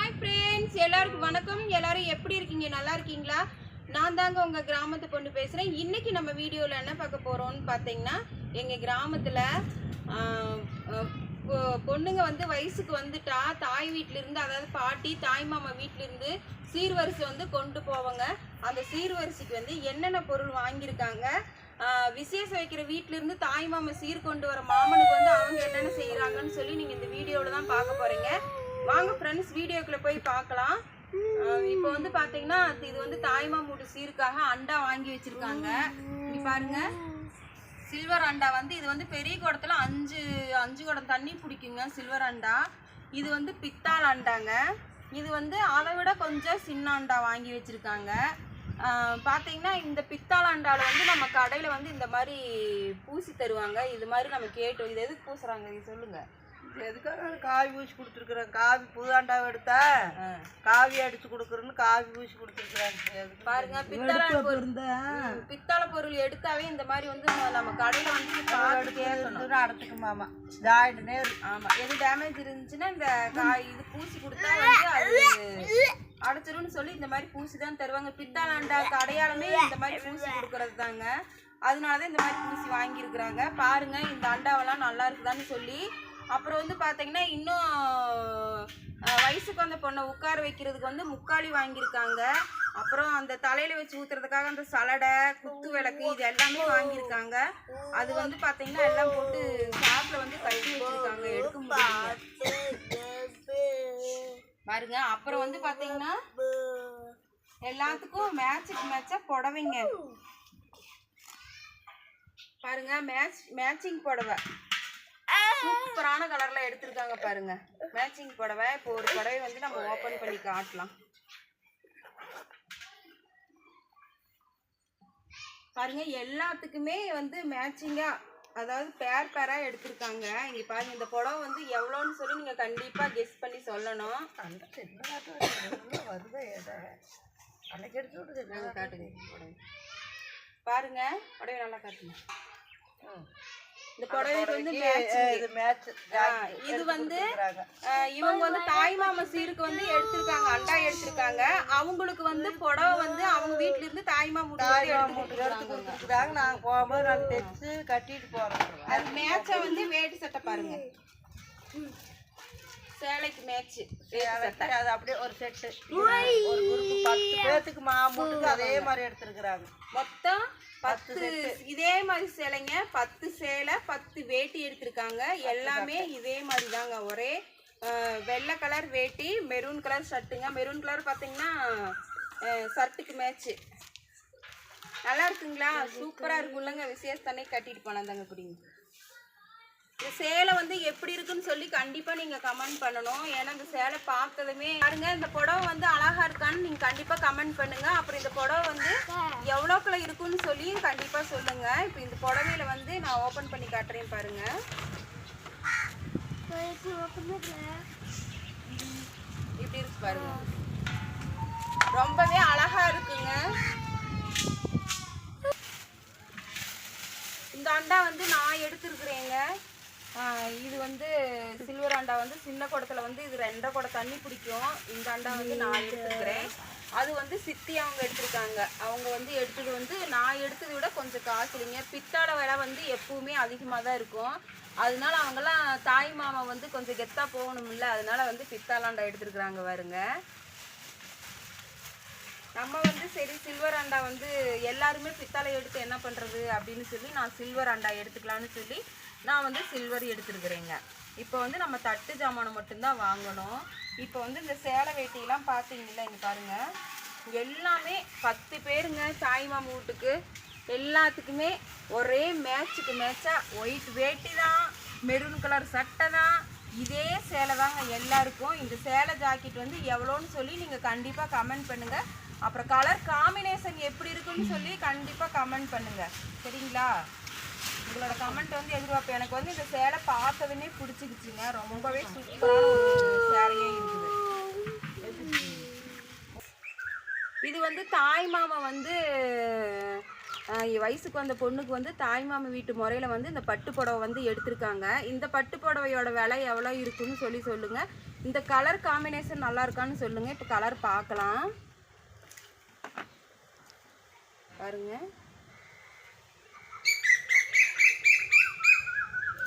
Hi friends, எல்லாருக்கும் வணக்கம். எல்லாரும் எப்படி இருக்கீங்க? நல்லா இருக்கீங்களா? நான் தாங்க உங்கள் கிராமத்தை பொண்ணு பேசுகிறேன். இன்றைக்கி நம்ம வீடியோவில் என்ன பார்க்க போகிறோம்னு பார்த்தீங்கன்னா, எங்கள் கிராமத்தில் பொண்ணுங்க வந்து வயசுக்கு வந்துட்டா தாய் வீட்டிலேருந்து, அதாவது பாட்டி தாய் மாமா வீட்டிலேருந்து சீர்வரிசை வந்து கொண்டு போவாங்க. அந்த சீர்வரிசைக்கு வந்து என்னென்ன பொருள் வாங்கியிருக்காங்க, விசேஷம் வைக்கிற வீட்டிலேருந்து தாய் மாமா சீர் கொண்டு வர மாமனுக்கு வந்து அவங்க என்னென்ன செய்கிறாங்கன்னு சொல்லி நீங்கள் இந்த வீடியோவில் தான் பார்க்க போகிறீங்க. வாங்க ஃப்ரெண்ட்ஸ், வீடியோக்குள்ளே போய் பார்க்கலாம். இப்போ வந்து பார்த்தீங்கன்னா, இது வந்து தாய்மாமூட்டு சீருக்காக அண்டா வாங்கி வச்சுருக்காங்க. இப்படி பாருங்க, சில்வர் அண்டா வந்து இது வந்து பெரிய குடத்தில் அஞ்சு குடம் தண்ணி பிடிக்குங்க சில்வர் அண்டா. இது வந்து பித்தாள் அண்டாங்க. இது வந்து அதை விட கொஞ்சம் சின்ன அண்டா வாங்கி வச்சுருக்காங்க. பார்த்தீங்கன்னா, இந்த பித்தாள் அண்டாவில் வந்து நம்ம கடையில் வந்து இந்த மாதிரி பூசி தருவாங்க. இது மாதிரி நம்ம கேட்டோம், இது எதுக்கு பூசுகிறாங்க இது சொல்லுங்கள். எதுக்காக காவி பூசி கொடுத்துருக்குறேன். காவி புதாண்டாவை எடுத்தா காவி அடிச்சு கொடுக்குறேன்னு காவி பூசி கொடுத்துருக்குறாங்க. பாருங்க, பித்தாளை பொருள் எடுத்தாவே இந்த மாதிரி வந்து நம்ம கடையில் வந்து அடைச்சிக்குமாமா ஜாயிண்ட்னே. ஆமாம், எது டேமேஜ் இருந்துச்சுன்னா இந்த இது பூசி கொடுத்தா வந்து அது அடைச்சிரும்னு சொல்லி இந்த மாதிரி பூசி தான் தருவாங்க. பித்தாளை அண்டாக்கு அடையாளமே இந்த மாதிரி பூசி கொடுக்கறது தாங்க. அதனால தான் இந்த மாதிரி பூசி வாங்கியிருக்கிறாங்க. பாருங்க, இந்த அண்டாவெல்லாம் நல்லா இருக்குதான்னு சொல்லி. அப்புறம் வந்து பார்த்தீங்கன்னா, இன்னும் வயசுக்கு வந்த பொண்ணை உட்கார வைக்கிறதுக்கு வந்து முக்காளி வாங்கியிருக்காங்க. அப்புறம் அந்த தலையில் வச்சு ஊற்றுறதுக்காக அந்த சலடை, குத்து விளக்கு, இது எல்லாமே வாங்கியிருக்காங்க. அது வந்து பார்த்தீங்கன்னா எல்லாம் போட்டு சாப்பில் வந்து கட்டி வச்சுருக்காங்க, எடுக்க முடியாது பாருங்க. அப்புறம் வந்து பார்த்தீங்கன்னா எல்லாத்துக்கும் மேட்சுக்கு மேட்சாக புடவைங்க பாருங்க. மேட்சிங் புடவை சூப்பரான கலர்ல எடுத்திருக்காங்க பாருங்க. மேட்சிங் புடவை. இப்போ ஒரு புடவை வந்து நம்ம ஓபன் பண்ணி காட்டலாம் பாருங்க. எல்லாத்துக்குமே வந்து மேட்சிங்கா, அதாவது பேரா எடுத்திருக்காங்க. இங்க பாருங்க, இந்த புடவை வந்து எவ்வளோன்னு சொல்லி நீங்க கண்டிப்பா கெஸ் பண்ணி சொல்லணும். காட்டுங்க பாருங்க, புடவை நல்லா காட்டுங்க. இந்த புடவைக்கு வந்து இது வந்து இவங்க வந்து தாய் மாமா சீருக்கு வந்து எடுத்திருக்காங்க, அண்டா எடுத்திருக்காங்க. அவங்களுக்கு வந்து புடவை வந்து அவங்க வீட்டுல இருந்து தாய் மாமா எடுத்து கொடுத்துருக்காங்க. நாங்க போகும்போது நாங்க தைச்சு கட்டிட்டு போறோம். அது மேட்சா வந்து வேட்டி சட்டை பாருங்க, சேலைக்கு மேட்ச் அது அப்படியே ஒரு செட்டு. ஒரு குரூப் 10 பேத்துக்கு மாமூட்டுக்கு அதே மாதிரி எடுத்துருக்குறாங்க. மொத்தம் 10 இதே மாதிரி சேலைங்க. 10 சேலை, 10 வேட்டி எடுத்திருக்காங்க. எல்லாமே இதே மாதிரி தாங்க. ஒரே வெள்ளை கலர் வேட்டி, மெரூன் கலர் ஷர்ட்டுங்க. மெரூன் கலர் பார்த்தீங்கன்னா ஷர்ட்டுக்கு மேட்ச்சு. நல்லா இருக்குங்களா? சூப்பராக இருக்குல்லங்க. விசேஷத்தன்னை கட்டிட்டு போனா தாங்க குடிங்க. இந்த சேலை வந்து எப்படி இருக்குன்னு சொல்லி கண்டிப்பாக நீங்கள் கமெண்ட் பண்ணணும். ஏன்னா இந்த சேலை பார்த்ததுமே பாருங்க, இந்த புடவை வந்து அழகாக இருக்கான்னு நீங்கள் கண்டிப்பாக கமெண்ட் பண்ணுங்கள். அப்புறம் இந்த புடவை வந்து எவ்வளோக்குள்ள இருக்குன்னு சொல்லி கண்டிப்பாக சொல்லுங்கள். இப்போ இந்த புடவையில் வந்து நான் ஓப்பன் பண்ணி காட்டுறேன் பாருங்க. இப்படி இருக்கு பாருங்க, ரொம்பவே அழகாக இருக்குங்க. இந்த அண்டா வந்து நான் எடுத்துருக்குறேங்க. இது வந்து சில்வர் அண்டா வந்து சின்ன குடத்துல வந்து இது 2 குடம் தண்ணி பிடிக்கும். இந்த அண்டா வந்து நான் எடுத்துருக்கிறேன். அது வந்து சித்தி அவங்க எடுத்திருக்காங்க. அவங்க வந்து எடுத்தது வந்து நான் எடுத்ததை விட கொஞ்சம் காசுலிங்க. பித்தாளை விலை வந்து எப்பவுமே அதிகமாக தான் இருக்கும். அதனால அவங்கெல்லாம் தாய் மாமா வந்து கொஞ்சம் கெத்தாக போகணும்ல, அதனால வந்து பித்தாளை அண்டா எடுத்துருக்குறாங்க பாருங்க. நம்ம வந்து சரி சில்வர் அண்டா வந்து எல்லாருமே பித்தாளை எடுத்து என்ன பண்ணுறது அப்படின்னு சொல்லி நான் சில்வர் அண்டா எடுத்துக்கலான்னு சொல்லி நான் வந்து சில்வர் எடுத்துருக்குறேங்க. இப்போ வந்து நம்ம தட்டு ஜாமானம் மட்டும்தான் வாங்கணும். இப்போ வந்து இந்த சேலை வேட்டியெல்லாம் பார்த்தீங்களா, இங்கே பாருங்கள், எல்லாமே 10 பேருங்க தாய் மாமா வீட்டுக்கு. எல்லாத்துக்குமே ஒரே மேட்சுக்கு மேட்சாக ஒயிட் வேட்டி தான், மெரூன் கலர் சட்டை தான், இதே சேலை தாங்க எல்லாருக்கும். இந்த சேலை ஜாக்கெட் வந்து எவ்வளோன்னு சொல்லி நீங்கள் கண்டிப்பாக கமெண்ட் பண்ணுங்கள். அப்புறம் கலர் காம்பினேஷன் எப்படி இருக்குன்னு சொல்லி கண்டிப்பாக கமெண்ட் பண்ணுங்கள், சரிங்களா? உங்களோட கமெண்ட் வந்து எதிர்பார்ப்பேன். எனக்கு வந்து இந்த சேலை பார்த்ததுமே பிடிச்சிக்கிச்சுங்க. ரொம்பவே சூப்பரான ஒரு சேலையே இருக்குது. இது வந்து தாய் மாமா வந்து வயசுக்கு வந்த பொண்ணுக்கு வந்து தாய் மாமா வீட்டு முறையில் வந்து இந்த பட்டு புடவை வந்து எடுத்திருக்காங்க. இந்த பட்டு புடவையோட விலை எவ்வளோ இருக்குன்னு சொல்லி சொல்லுங்கள். இந்த கலர் காம்பினேஷன் நல்லா இருக்கான்னு சொல்லுங்கள். இப்போ கலர் பார்க்கலாம் பாருங்க.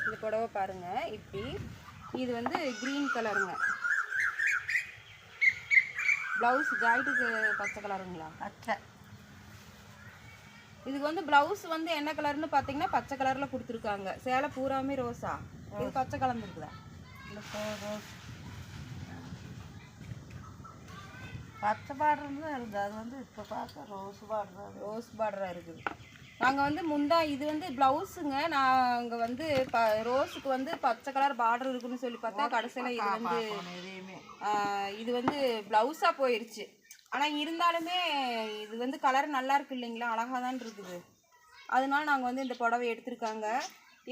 இந்த புடவை பாருங்க இப்படி. இது வந்து க்ரீன் கலருங்க. ப்ளவுஸ் ஜாயிட்டுக்கு பச்சை கலருங்களா? பச்சை. இதுக்கு வந்து ப்ளவுஸ் வந்து என்ன கலர்னு பார்த்தீங்கன்னா பச்சை கலரில் கொடுத்துருக்காங்க. சேலை பூராமே ரோஸா? இது பச்சை கலந்துருக்குதா? ரோஸ் பச்சை பார்டர் தான் இருக்குது. அது வந்து இப்போ பார்த்தா ரோஸ் பார்டராக இருக்குது. நாங்கள் வந்து இது வந்து ப்ளவுஸுங்க. நாங்கள் வந்து ரோஸுக்கு வந்து பச்சை கலர் பார்டர் இருக்குன்னு சொல்லி பார்த்தா கடைசியில் இது வந்து ப்ளவுஸாக போயிடுச்சு. ஆனால் இருந்தாலுமே இது வந்து கலர் நல்லா இருக்கு இல்லைங்களா, அழகாக தான் இருக்குது. அதனால நாங்கள் வந்து இந்த புடவை எடுத்திருக்காங்க.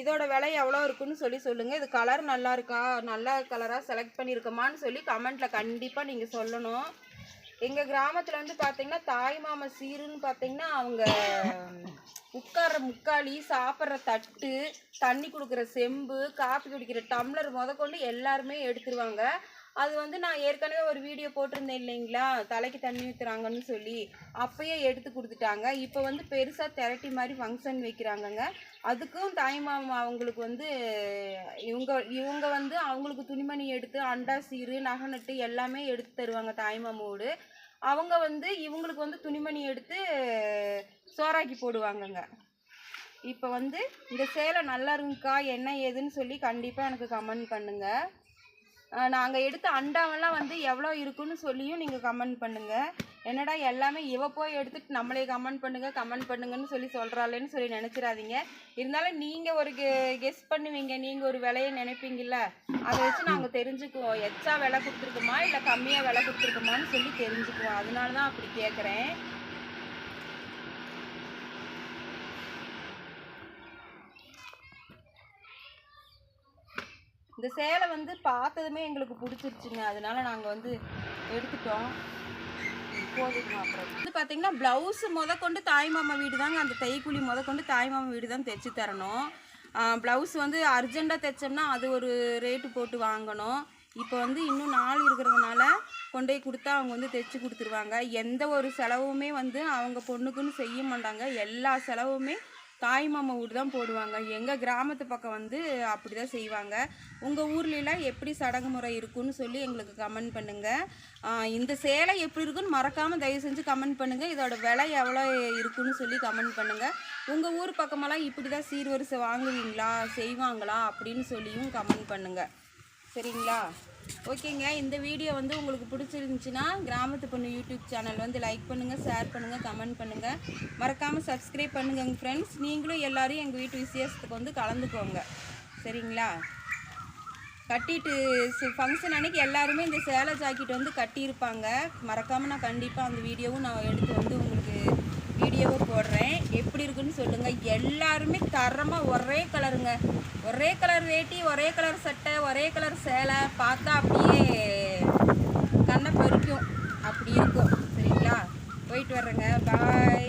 இதோட விலை எவ்வளோ இருக்குன்னு சொல்லுங்கள். இது கலர் நல்லா இருக்கா, நல்ல கலராக செலக்ட் பண்ணியிருக்கோமான்னு சொல்லி கமெண்ட்டில் கண்டிப்பாக நீங்கள் சொல்லணும். எங்கள் கிராமத்தில் வந்து பார்த்திங்கன்னா தாய் மாமா சீருன்னு பார்த்திங்கன்னா அவங்க உட்கார்ற முக்காலி, சாப்பிட்ற தட்டு, தண்ணி கொடுக்குற செம்பு, காப்பி குடிக்கிற டம்ளர் முதற்கொண்டு எல்லாருமே எடுத்துருவாங்க. அது வந்து நான் ஏற்கனவே ஒரு வீடியோ போட்டிருந்தேன் இல்லைங்களா, தலைக்கு தண்ணி ஊற்றுறாங்கன்னு சொல்லி. அப்போயே எடுத்து கொடுத்துட்டாங்க. இப்போ வந்து பெருசாக திரட்டி மாதிரி ஃபங்க்ஷன் வைக்கிறாங்கங்க. அதுக்கும் தாய் மாமா அவங்களுக்கு வந்து இவங்க வந்து அவங்களுக்கு துணிமணி எடுத்து அண்டா சீரு நகை நட்டு எல்லாமே எடுத்து தருவாங்க தாய் மாமாவோடு. அவங்க வந்து இவங்களுக்கு வந்து துணிமணி எடுத்து சோறாக்கி போடுவாங்கங்க. இப்போ வந்து இந்த சேலை நல்லா இருக்குக்கா என்ன ஏதுன்னு சொல்லி கண்டிப்பாக எனக்கு கமெண்ட் பண்ணுங்கள். நாங்கள் எடுத்த அண்டாவெல்லாம் வந்து எவ்வளோ இருக்குன்னு சொல்லியும் நீங்கள் கமெண்ட் பண்ணுங்கள். என்னடா எல்லாமே இவ போய் எடுத்துகிட்டு நம்மளே கமெண்ட் பண்ணுங்கன்னு சொல்லி சொல்கிறாளேன்னு சொல்லி நினச்சிடாதீங்க. இருந்தாலும் நீங்கள் ஒரு கெஸ் பண்ணுவீங்க, நீங்கள் ஒரு விலையை நினைப்பீங்கள்ல, அதை வச்சு நாங்கள் தெரிஞ்சுக்குவோம். எச்சா விலை கொடுத்துருக்குமா இல்லை கம்மியாக விலை கொடுத்துருக்குமான்னு சொல்லி தெரிஞ்சுக்குவோம். அதனால தான் அப்படி கேட்குறேன். இந்த சேலை வந்து பார்த்ததுமே எங்களுக்கு பிடிச்சிருச்சுங்க. அதனால நாங்கள் வந்து எடுத்துட்டோம். போதுங்க. அப்புறம் வந்து பார்த்திங்கன்னா ப்ளவுஸு முதற்கொண்டு தாய்மாமா வீடு தாங்க. அந்த தைக்கூலி முதற்கொண்டு தாய்மாமா வீடு தான் தைச்சி தரணும். ப்ளவுஸ் வந்து அர்ஜெண்ட்டாக தைச்சோம்னா அது ஒரு ரேட்டு போட்டு வாங்கணும். இப்போ வந்து இன்னும் நாள் இருக்கிறதுனால கொண்டு போய் கொடுத்தா அவங்க வந்து தைச்சி கொடுத்துருவாங்க. எந்த ஒரு செலவுமே வந்து அவங்க பொண்ணுக்குன்னு செய்ய மாட்டாங்க. எல்லா செலவுமே தாய் மாமா வீடு தான் போடுவாங்க. எங்கள் கிராமத்து பக்கம் வந்து அப்படி தான் செய்வாங்க. உங்கள் ஊர்லலாம் எப்படி சடங்கு முறை இருக்குன்னு சொல்லி எங்களுக்கு கமெண்ட் பண்ணுங்கள். இந்த சேலை எப்படி இருக்குன்னு மறக்காமல் தயவு செஞ்சு கமெண்ட் பண்ணுங்கள். இதோட விலை எவ்வளோ இருக்குன்னு சொல்லி கமெண்ட் பண்ணுங்கள். உங்கள் ஊர் பக்கமெல்லாம் இப்படி தான் சீர்வரிசை வாங்குவீங்களா, செய்வாங்களா அப்படின்னு சொல்லியும் கமெண்ட் பண்ணுங்கள். சரிங்களா? ஓகேங்க. இந்த வீடியோ வந்து உங்களுக்கு பிடிச்சிருந்துச்சுன்னா கிராமத்து பொண்ணு யூடியூப் சேனல் வந்து லைக் பண்ணுங்கள், ஷேர் பண்ணுங்கள், கமெண்ட் பண்ணுங்கள். மறக்காமல் சப்ஸ்கிரைப் பண்ணுங்கள் ஃப்ரெண்ட்ஸ். நீங்களும் எல்லோரும் எங்கள் வீட்டு விசேஷத்துக்கு வந்து கலந்துக்கோங்க. சரிங்களா? கட்டிட்டு ஃபங்க்ஷன் அன்றைக்கி எல்லாருமே இந்த சேலை ஜாக்கெட் வந்து கட்டியிருப்பாங்க. மறக்காமல் நான் கண்டிப்பாக அந்த வீடியோவும் நான் எடுத்து வந்து உங்களுக்கு வீடியோவை போடுறேன். எப்படி இருக்குன்னு சொல்லுங்கள். எல்லாருமே தரமாக ஒரே கலருங்க, ஒரே கலர் வேட்டி, ஒரே கலர் சட்டை, ஒரே கலர் சேலை. பார்த்தா அப்படியே கண்ணை பறிக்கும், அப்படி இருக்கும். சரிங்களா? போயிட்டு வர்றேங்க. பாய்.